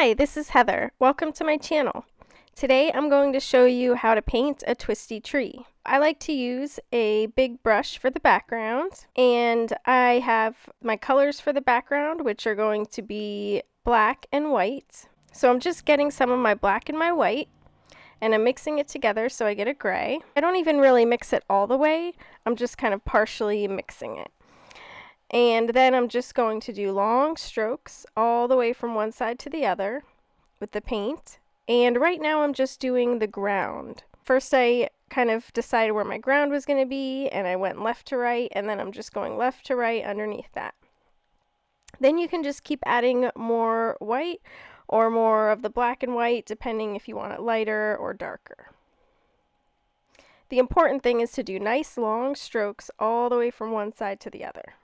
Hi, this is Heather. Welcome to my channel. Today I'm going to show you how to paint a twisty tree. I like to use a big brush for the background, and I have my colors for the background, which are going to be black and white. So I'm just getting some of my black and my white, and I'm mixing it together so I get a gray. I don't even really mix it all the way, I'm just kind of partially mixing it. And then I'm just going to do long strokes all the way from one side to the other with the paint. And right now I'm just doing the ground. First I kind of decided where my ground was going to be, and I went left to right, and then I'm just going left to right underneath that. Then you can just keep adding more white or more of the black and white, depending if you want it lighter or darker. The important thing is to do nice long strokes all the way from one side to the other.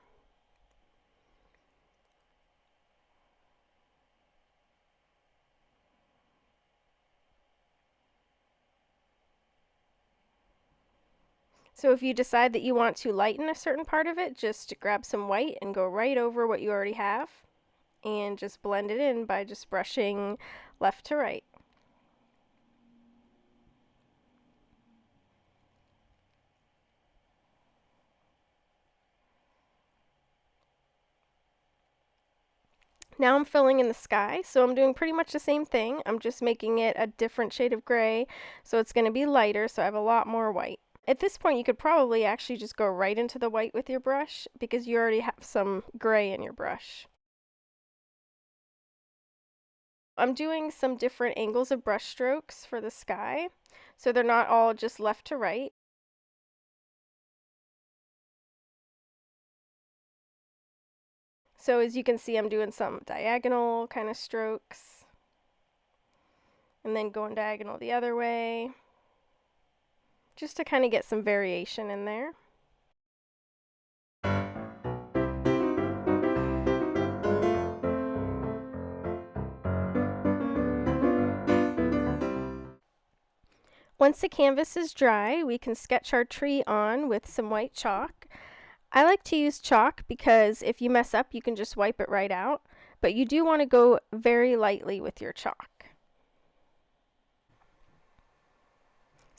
So if you decide that you want to lighten a certain part of it, just grab some white and go right over what you already have and just blend it in by just brushing left to right. Now I'm filling in the sky, so I'm doing pretty much the same thing. I'm just making it a different shade of gray, so it's going to be lighter, so I have a lot more white. At this point, you could probably actually just go right into the white with your brush because you already have some gray in your brush. I'm doing some different angles of brush strokes for the sky, so they're not all just left to right. So as you can see, I'm doing some diagonal kind of strokes, and then going diagonal the other way, just to kind of get some variation in there. Once the canvas is dry, we can sketch our tree on with some white chalk. I like to use chalk because if you mess up, you can just wipe it right out, but you do want to go very lightly with your chalk.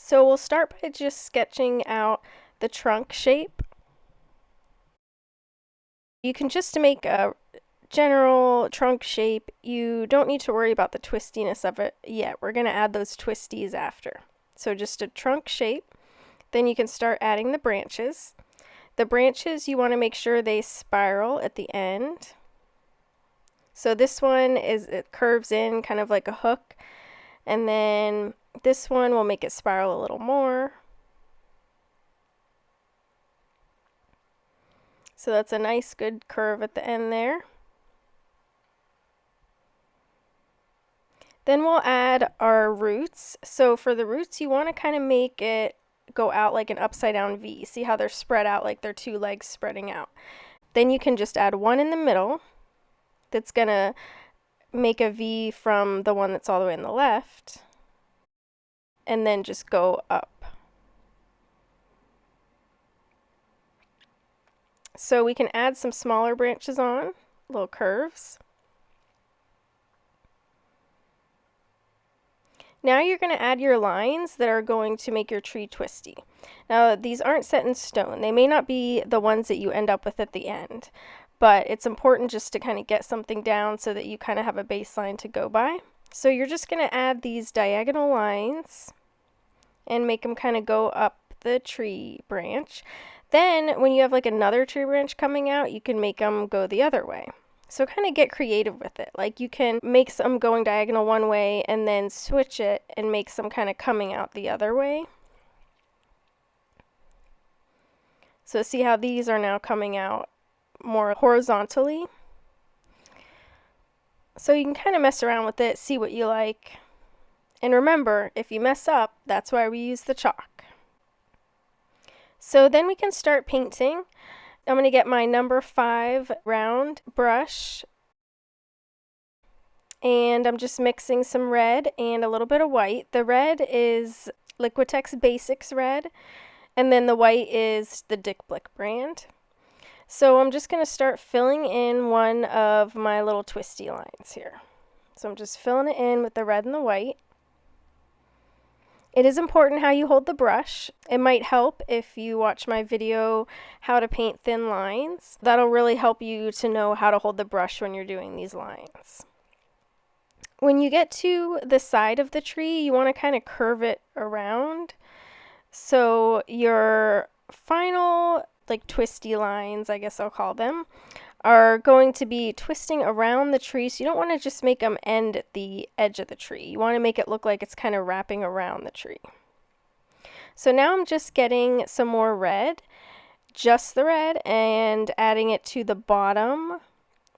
So we'll start by just sketching out the trunk shape. You can just make a general trunk shape. You don't need to worry about the twistiness of it yet. We're going to add those twisties after. So just a trunk shape. Then you can start adding the branches. The branches, you want to make sure they spiral at the end. So this one it curves in kind of like a hook, and then this one will make it spiral a little more. So that's a nice good curve at the end there. Then we'll add our roots. So for the roots, you want to kind of make it go out like an upside down V. See how they're spread out like they're two legs spreading out. Then you can just add one in the middle that's going to make a V from the one that's all the way on the left, and then just go up. So we can add some smaller branches on, little curves. Now you're going to add your lines that are going to make your tree twisty. Now these aren't set in stone. They may not be the ones that you end up with at the end, but it's important just to kind of get something down so that you kind of have a baseline to go by. So you're just going to add these diagonal lines and make them kind of go up the tree branch. Then when you have like another tree branch coming out, you can make them go the other way. So kind of get creative with it. Like you can make some going diagonal one way and then switch it and make some kind of coming out the other way. So see how these are now coming out more horizontally. So you can kind of mess around with it, see what you like. And remember, if you mess up, that's why we use the chalk. So then we can start painting. I'm going to get my number 5 round brush, and I'm just mixing some red and a little bit of white. The red is Liquitex Basics red, and then the white is the Dick Blick brand. So I'm just going to start filling in one of my little twisty lines here. So I'm just filling it in with the red and the white. It is important how you hold the brush. It might help if you watch my video, how to paint thin lines. That'll really help you to know how to hold the brush when you're doing these lines. When you get to the side of the tree, you want to kind of curve it around. So your final, like, twisty lines, I guess I'll call them, are going to be twisting around the tree. So you don't want to just make them end at the edge of the tree. You want to make it look like it's kind of wrapping around the tree. So now I'm just getting some more red, just the red, and adding it to the bottom.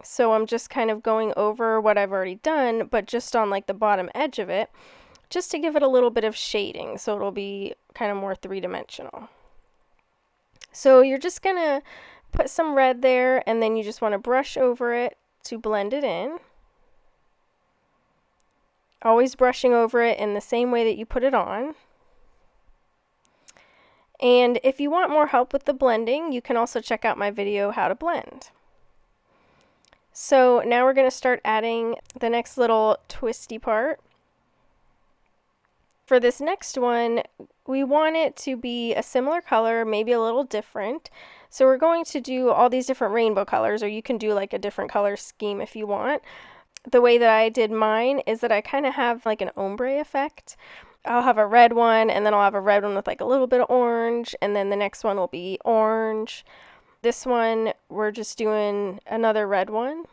So I'm just kind of going over what I've already done, but just on like the bottom edge of it, just to give it a little bit of shading so it'll be kind of more three-dimensional. So you're just going to put some red there, and then you just want to brush over it to blend it in. Always brushing over it in the same way that you put it on. And if you want more help with the blending, you can also check out my video, How to Blend. So now we're going to start adding the next little twisty part. For this next one, we want it to be a similar color, maybe a little different. So we're going to do all these different rainbow colors, or you can do like a different color scheme if you want. The way that I did mine is that I kind of have like an ombre effect. I'll have a red one, and then I'll have a red one with like a little bit of orange, and then the next one will be orange. This one, we're just doing another red one.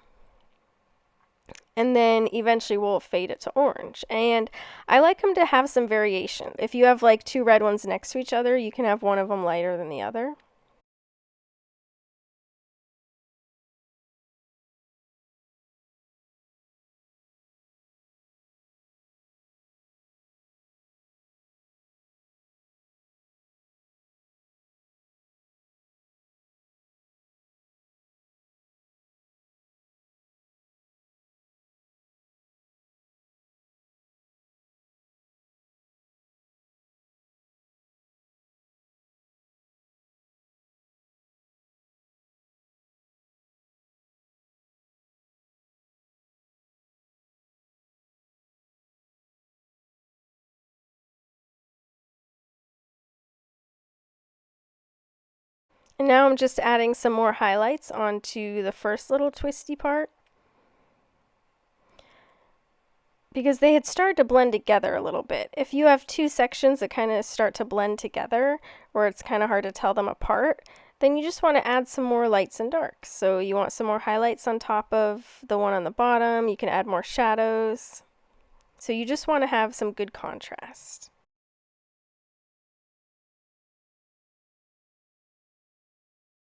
And then eventually we'll fade it to orange. And I like them to have some variation. If you have like two red ones next to each other, you can have one of them lighter than the other. And now I'm just adding some more highlights onto the first little twisty part, because they had started to blend together a little bit. If you have two sections that kind of start to blend together, where it's kind of hard to tell them apart, then you just want to add some more lights and darks. So you want some more highlights on top of the one on the bottom. You can add more shadows. So you just want to have some good contrast.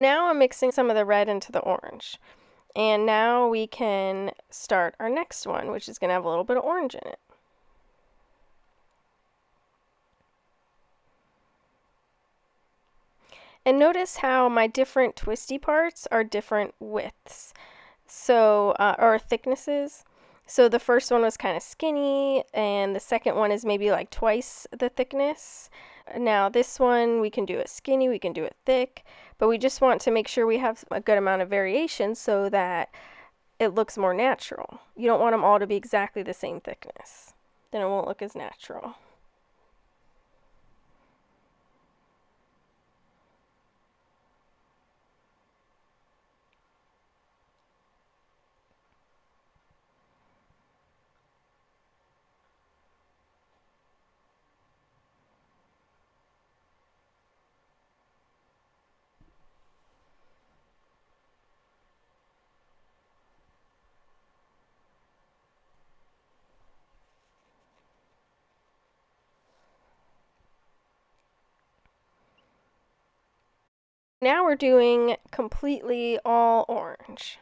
Now I'm mixing some of the red into the orange. And now we can start our next one, which is going to have a little bit of orange in it. And notice how my different twisty parts are different widths, so or thicknesses. So the first one was kind of skinny, and the second one is maybe like twice the thickness. Now this one, we can do it skinny, we can do it thick, but we just want to make sure we have a good amount of variation so that it looks more natural. You don't want them all to be exactly the same thickness. Then it won't look as natural. Now we're doing completely all orange.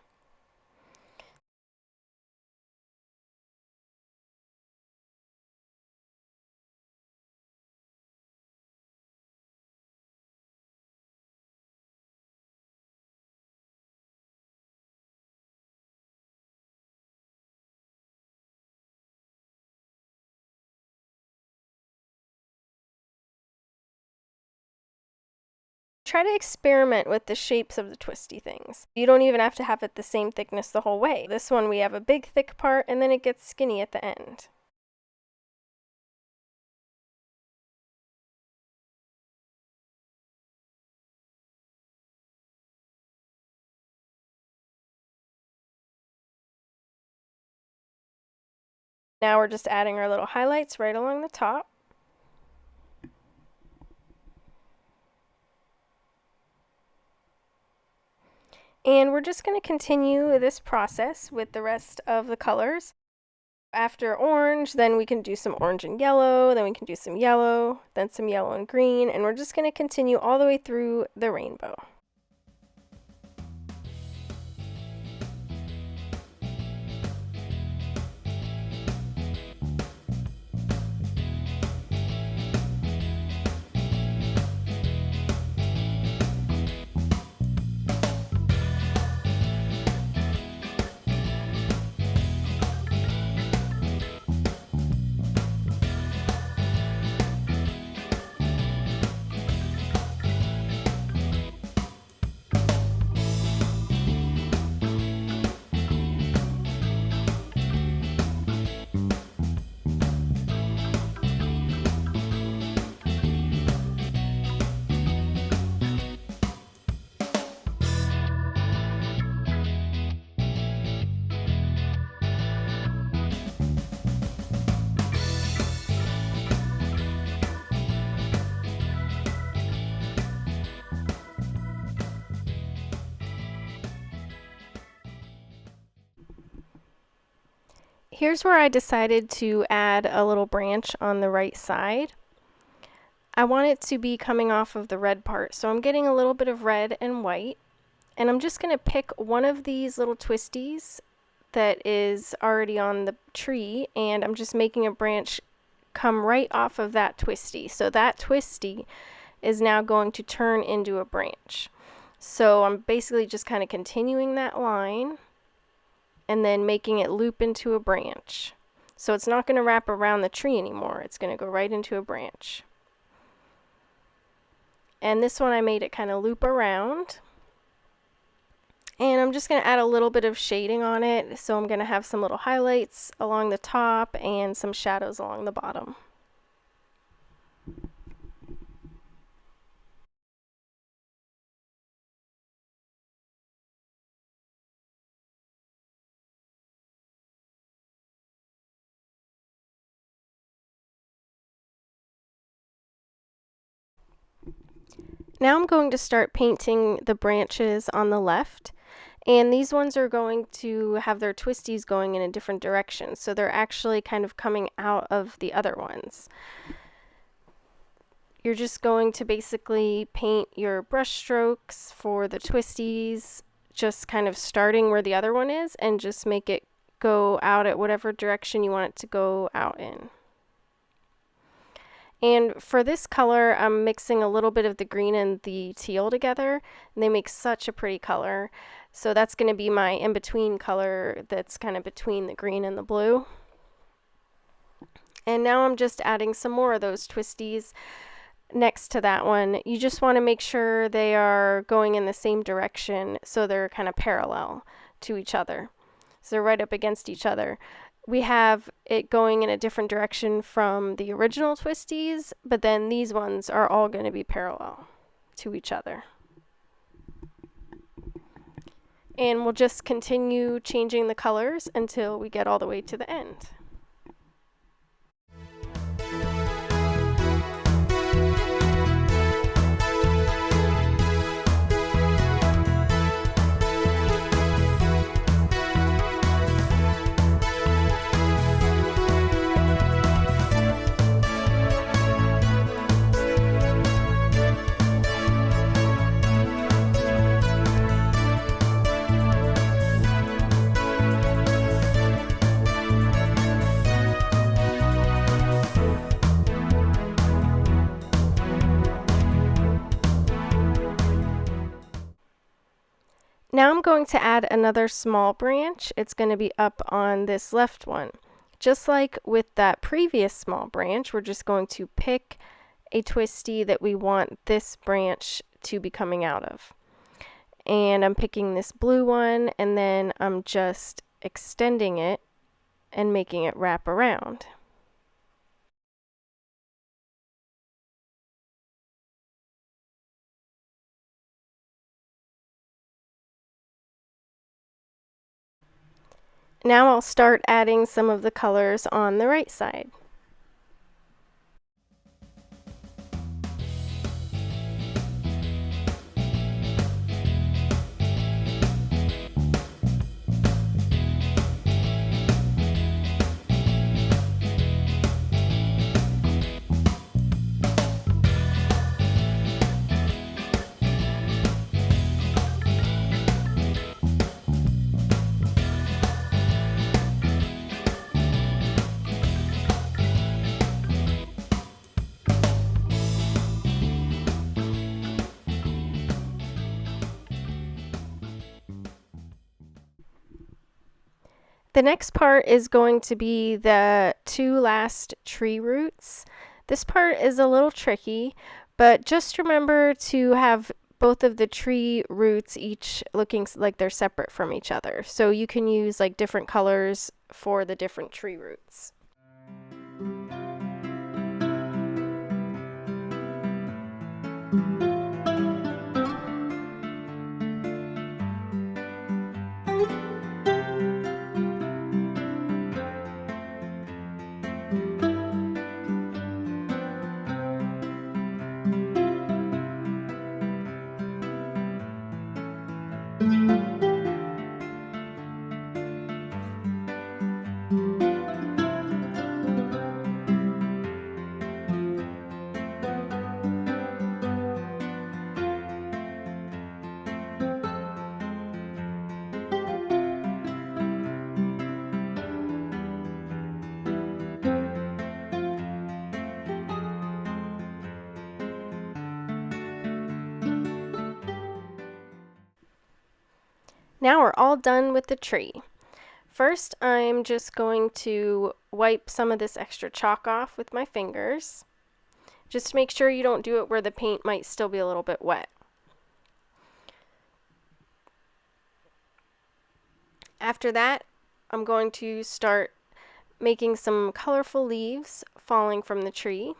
Try to experiment with the shapes of the twisty things. You don't even have to have it the same thickness the whole way. This one we have a big thick part and then it gets skinny at the end. Now we're just adding our little highlights right along the top. And we're just going to continue this process with the rest of the colors. After orange, then we can do some orange and yellow, then we can do some yellow, then some yellow and green, and we're just going to continue all the way through the rainbow. Here's where I decided to add a little branch on the right side. I want it to be coming off of the red part, so I'm getting a little bit of red and white, and I'm just going to pick one of these little twisties that is already on the tree, and I'm just making a branch come right off of that twisty. So that twisty is now going to turn into a branch. So I'm basically just kind of continuing that line and then making it loop into a branch. So it's not going to wrap around the tree anymore. It's going to go right into a branch. And this one I made it kind of loop around. And I'm just going to add a little bit of shading on it. So I'm going to have some little highlights along the top and some shadows along the bottom. Now I'm going to start painting the branches on the left, and these ones are going to have their twisties going in a different direction, so they're actually kind of coming out of the other ones. You're just going to basically paint your brush strokes for the twisties, just kind of starting where the other one is, and just make it go out at whatever direction you want it to go out in. And for this color, I'm mixing a little bit of the green and the teal together, and they make such a pretty color. So that's going to be my in-between color that's kind of between the green and the blue. And now I'm just adding some more of those twisties next to that one. You just want to make sure they are going in the same direction so they're kind of parallel to each other. So they're right up against each other. We have it going in a different direction from the original twisties, but then these ones are all going to be parallel to each other. And we'll just continue changing the colors until we get all the way to the end. Now I'm going to add another small branch. It's going to be up on this left one. Just like with that previous small branch, we're just going to pick a twisty that we want this branch to be coming out of. And I'm picking this blue one, and then I'm just extending it and making it wrap around. Now I'll start adding some of the colors on the right side. The next part is going to be the two last tree roots. This part is a little tricky, but just remember to have both of the tree roots each looking like they're separate from each other. So you can use like different colors for the different tree roots. Now we're all done with the tree. First, I'm just going to wipe some of this extra chalk off with my fingers. Just to make sure you don't do it where the paint might still be a little bit wet. After that, I'm going to start making some colorful leaves falling from the tree.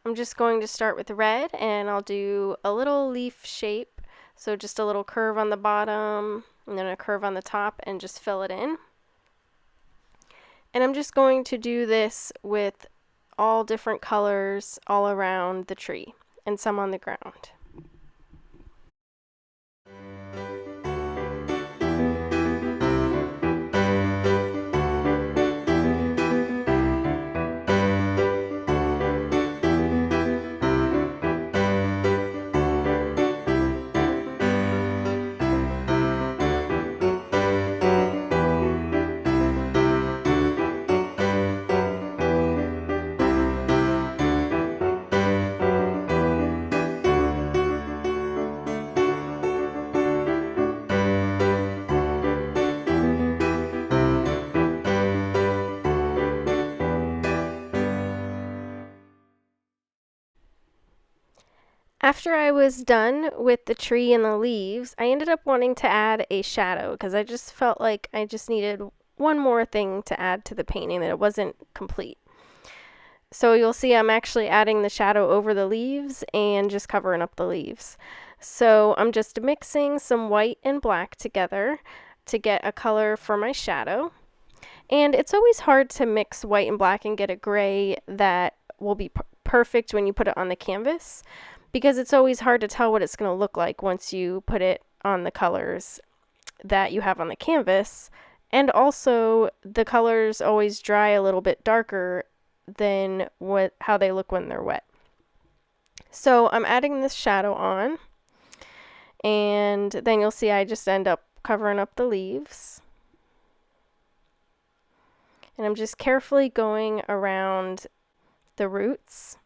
I'm just going to start with red, and I'll do a little leaf shape. So just a little curve on the bottom and then a curve on the top, and just fill it in. And I'm just going to do this with all different colors all around the tree and some on the ground. After I was done with the tree and the leaves, I ended up wanting to add a shadow because I just felt like I just needed one more thing to add to the painting, that it wasn't complete. So you'll see I'm actually adding the shadow over the leaves and just covering up the leaves. So I'm just mixing some white and black together to get a color for my shadow. And it's always hard to mix white and black and get a gray that will be perfect when you put it on the canvas, because it's always hard to tell what it's going to look like once you put it on the colors that you have on the canvas. And also, the colors always dry a little bit darker than how they look when they're wet. So I'm adding this shadow on, and then you'll see I just end up covering up the leaves. And I'm just carefully going around the roots.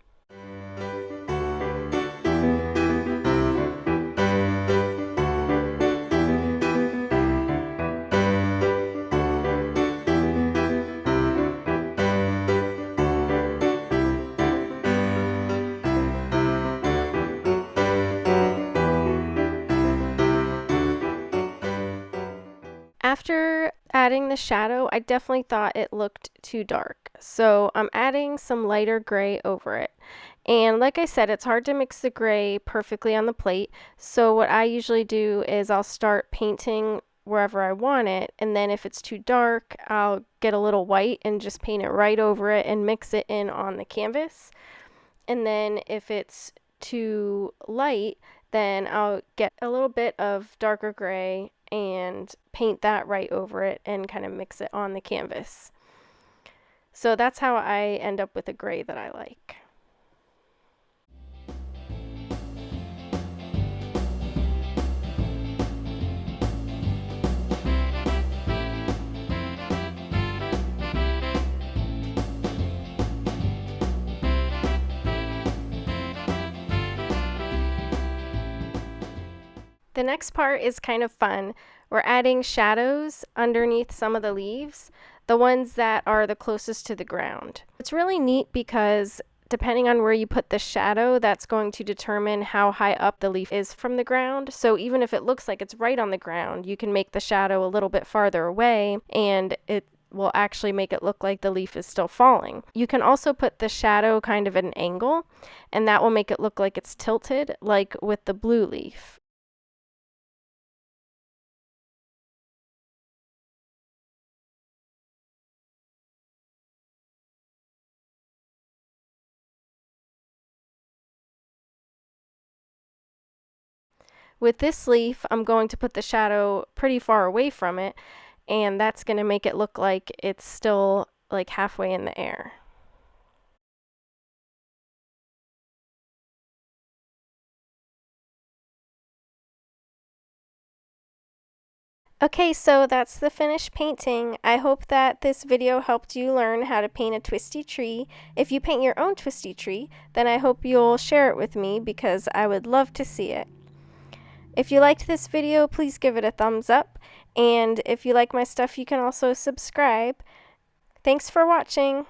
adding the shadow, I definitely thought it looked too dark. So I'm adding some lighter gray over it. And like I said, it's hard to mix the gray perfectly on the plate. So what I usually do is I'll start painting wherever I want it, and then if it's too dark, I'll get a little white and just paint it right over it and mix it in on the canvas. And then if it's too light, then I'll get a little bit of darker gray and paint that right over it and kind of mix it on the canvas. So that's how I end up with a gray that I like. The next part is kind of fun. We're adding shadows underneath some of the leaves, the ones that are the closest to the ground. It's really neat because depending on where you put the shadow, that's going to determine how high up the leaf is from the ground. So even if it looks like it's right on the ground, you can make the shadow a little bit farther away and it will actually make it look like the leaf is still falling. You can also put the shadow kind of at an angle, and that will make it look like it's tilted, like with the blue leaf. With this leaf, I'm going to put the shadow pretty far away from it, and that's going to make it look like it's still like halfway in the air. Okay, so that's the finished painting. I hope that this video helped you learn how to paint a twisty tree. If you paint your own twisty tree, then I hope you'll share it with me because I would love to see it. If you liked this video, please give it a thumbs up, and if you like my stuff, you can also subscribe. Thanks for watching!